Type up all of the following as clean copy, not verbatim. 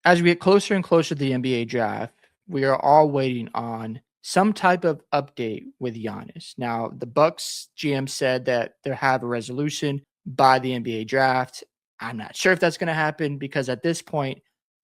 As we get closer and closer to the NBA draft, we are all waiting on some type of update with Giannis. Now, the Bucks GM said that they'll have a resolution by the NBA draft. I'm not sure if that's going to happen because at this point,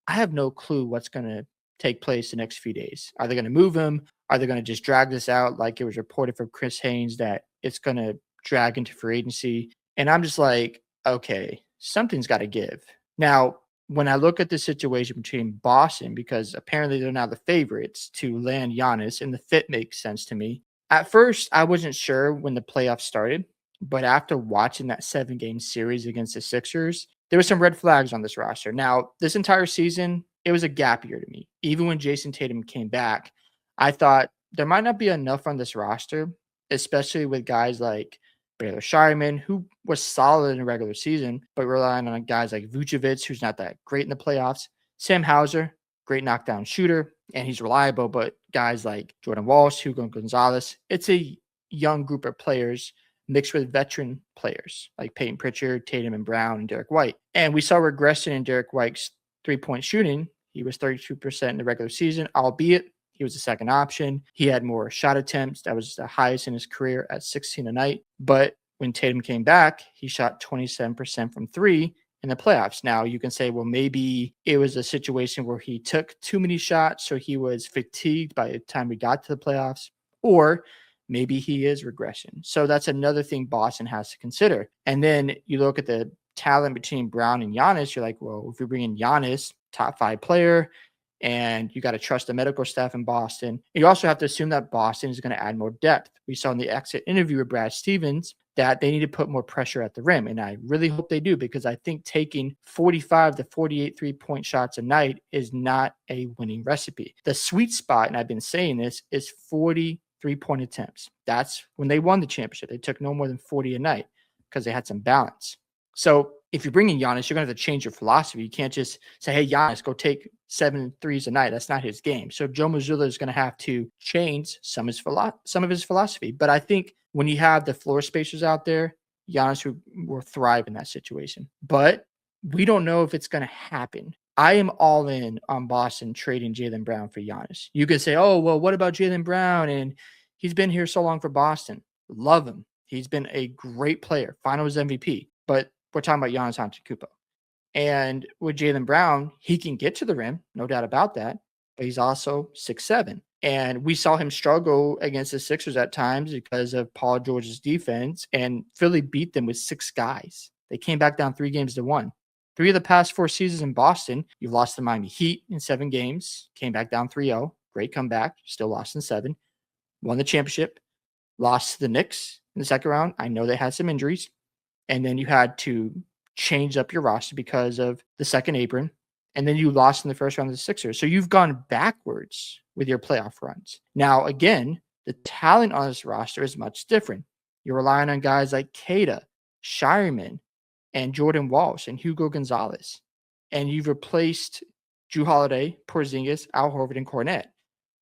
I have no clue what's going to take place the next few days. Are they going to move him? Are they going to just drag this out like it was reported from Chris Haynes that it's going to drag into free agency? And I'm just like, okay, something's got to give. Now, when I look at the situation between Boston, because apparently they're now the favorites to land Giannis, and the fit makes sense to me. At first, I wasn't sure when the playoffs started, but after watching that 7-game series against the Sixers, there were some red flags on this roster. Now, this entire season, it was a gap year to me. Even when Jason Tatum came back, I thought there might not be enough on this roster, especially with guys like Baylor Shireman, who was solid in the regular season, but relying on guys like Vucevic, who's not that great in the playoffs. Sam Hauser, great knockdown shooter, and he's reliable, but guys like Jordan Walsh, Hugo Gonzalez, it's a young group of players mixed with veteran players like Peyton Pritchard, Tatum and Brown, and Derek White. And we saw regression in Derek White's three-point shooting. He was 32% in the regular season, albeit he was the second option. He had more shot attempts. That was the highest in his career at 16 a night. But when Tatum came back, he shot 27% from three in the playoffs. Now, you can say, well, maybe it was a situation where he took too many shots, so he was fatigued by the time we got to the playoffs, or maybe he is regression. So that's another thing Boston has to consider. And then you look at the talent between Brown and Giannis, you're like, well, if you bring in Giannis, top 5 player, and you got to trust the medical staff in Boston. You also have to assume that Boston is going to add more depth. We saw in the exit interview with Brad Stevens that they need to put more pressure at the rim. And I really hope they do, because I think taking 45 to 48 3-point shots a night is not a winning recipe. The sweet spot, and I've been saying this, is 40 3-point attempts. That's when they won the championship. They took no more than 40 a night because they had some balance. So if you bring in Giannis, you're going to have to change your philosophy. You can't just say, hey, Giannis, go take 7 threes a night. That's not his game. So Joe Mazzulla is going to have to change some of his philosophy. But I think when you have the floor spacers out there, Giannis will thrive in that situation. But we don't know if it's going to happen. I am all in on Boston trading Jaylen Brown for Giannis. You could say, oh, well, what about Jaylen Brown? And he's been here so long for Boston. Love him. He's been a great player. Finals MVP. But we're talking about Giannis Antetokounmpo. And with Jaylen Brown, he can get to the rim, no doubt about that, but he's also 6'7". And we saw him struggle against the Sixers at times because of Paul George's defense, and Philly beat them with 6 guys. They came back down 3-1. 3 of the past 4 seasons in Boston, you've lost to Miami Heat in 7 games, came back down 3-0, great comeback, still lost in 7, won the championship, lost to the Knicks in the second round. I know they had some injuries. And then you had to change up your roster because of the second apron. And then you lost in the first round of the Sixers. So you've gone backwards with your playoff runs. Now, again, the talent on this roster is much different. You're relying on guys like Kata, Shireman, and Jordan Walsh, and Hugo Gonzalez. And you've replaced Jrue Holiday, Porzingis, Al Horford, and Cornette.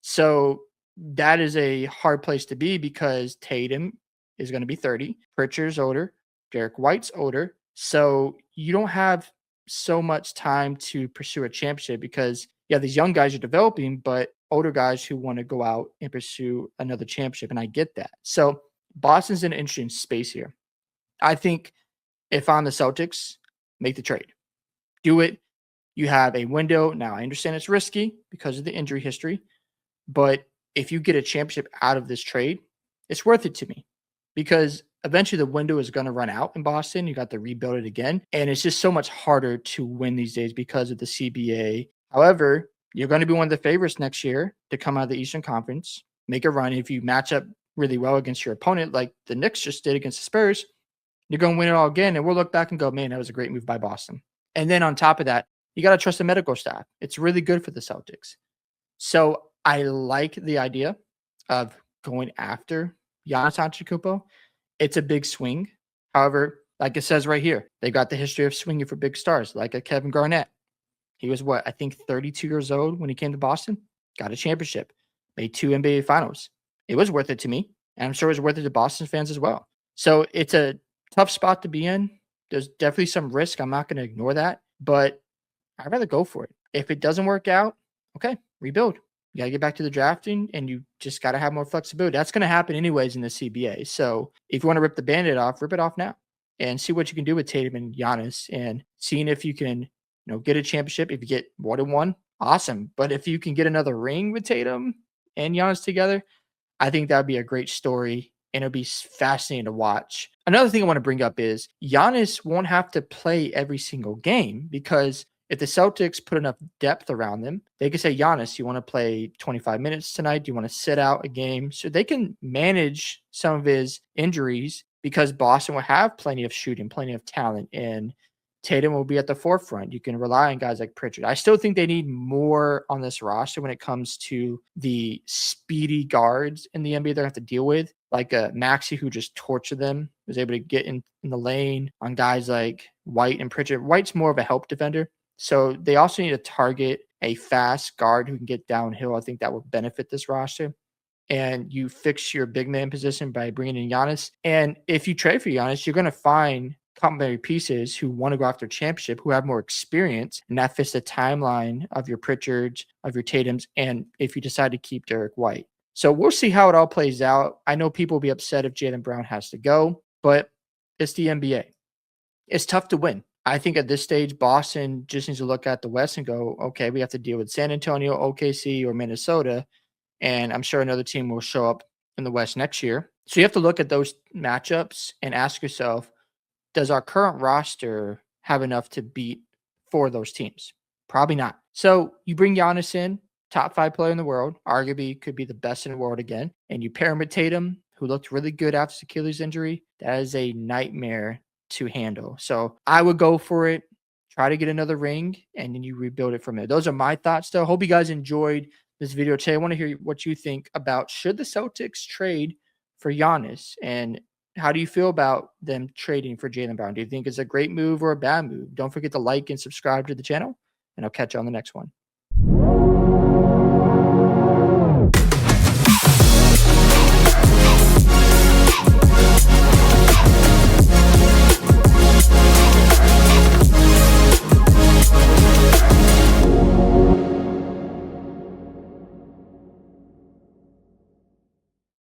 So that is a hard place to be because Tatum is going to be 30. Pritchard's older. Derek White's older. So you don't have so much time to pursue a championship because, yeah, these young guys are developing, but older guys who want to go out and pursue another championship. And I get that. So Boston's in an interesting space here. I think if I'm the Celtics, make the trade. Do it. You have a window. Now, I understand it's risky because of the injury history, but if you get a championship out of this trade, it's worth it to me because eventually the window is going to run out in Boston. You got to rebuild it again. And it's just so much harder to win these days because of the CBA. However, you're going to be one of the favorites next year to come out of the Eastern Conference, make a run. If you match up really well against your opponent, like the Knicks just did against the Spurs, you're going to win it all again. And we'll look back and go, man, that was a great move by Boston. And then on top of that, you got to trust the medical staff. It's really good for the Celtics. So I like the idea of going after Giannis Antetokounmpo. It's a big swing. However, like it says right here, they've got the history of swinging for big stars, like a Kevin Garnett. He was, I think 32 years old when he came to Boston, got a championship, made 2 NBA finals. It was worth it to me, and I'm sure it was worth it to Boston fans as well. So it's a tough spot to be in. There's definitely some risk. I'm not going to ignore that, but I'd rather go for it. If it doesn't work out, okay, rebuild. You gotta get back to the drafting and you just gotta have more flexibility. That's gonna happen anyways in the CBA. So if you want to rip the band-aid off, rip it off now and see what you can do with Tatum and Giannis and seeing if you can, get a championship. If you get more than one, awesome. But if you can get another ring with Tatum and Giannis together, I think that would be a great story and it'll be fascinating to watch. Another thing I want to bring up is Giannis won't have to play every single game because if the Celtics put enough depth around them, they could say, Giannis, you want to play 25 minutes tonight? Do you want to sit out a game? So they can manage some of his injuries because Boston will have plenty of shooting, plenty of talent, and Tatum will be at the forefront. You can rely on guys like Pritchard. I still think they need more on this roster when it comes to the speedy guards in the NBA they have to deal with, like a Maxey who just tortured them, was able to get in the lane on guys like White and Pritchard. White's more of a help defender. So they also need to target a fast guard who can get downhill. I think that would benefit this roster. And you fix your big man position by bringing in Giannis. And if you trade for Giannis, you're going to find complementary pieces who want to go after championship, who have more experience, and that fits the timeline of your Pritchards, of your Tatums, and if you decide to keep Derek White. So we'll see how it all plays out. I know people will be upset if Jaylen Brown has to go, but it's the NBA. It's tough to win. I think at this stage, Boston just needs to look at the West and go, okay, we have to deal with San Antonio, OKC, or Minnesota. And I'm sure another team will show up in the West next year. So you have to look at those matchups and ask yourself, does our current roster have enough to beat 4 of those teams? Probably not. So you bring Giannis in, top 5 player in the world, arguably could be the best in the world again, and you pair him with Tatum, who looked really good after his Achilles injury. That is a nightmare to handle. So I would go for it. Try to get another ring, and then you rebuild it from there. Those are my thoughts, though. Hope you guys enjoyed this video today. I want to hear what you think about should the Celtics trade for Giannis, and how do you feel about them trading for Jaylen Brown? Do you think it's a great move or a bad move? Don't forget to like and subscribe to the channel, and I'll catch you on the next one.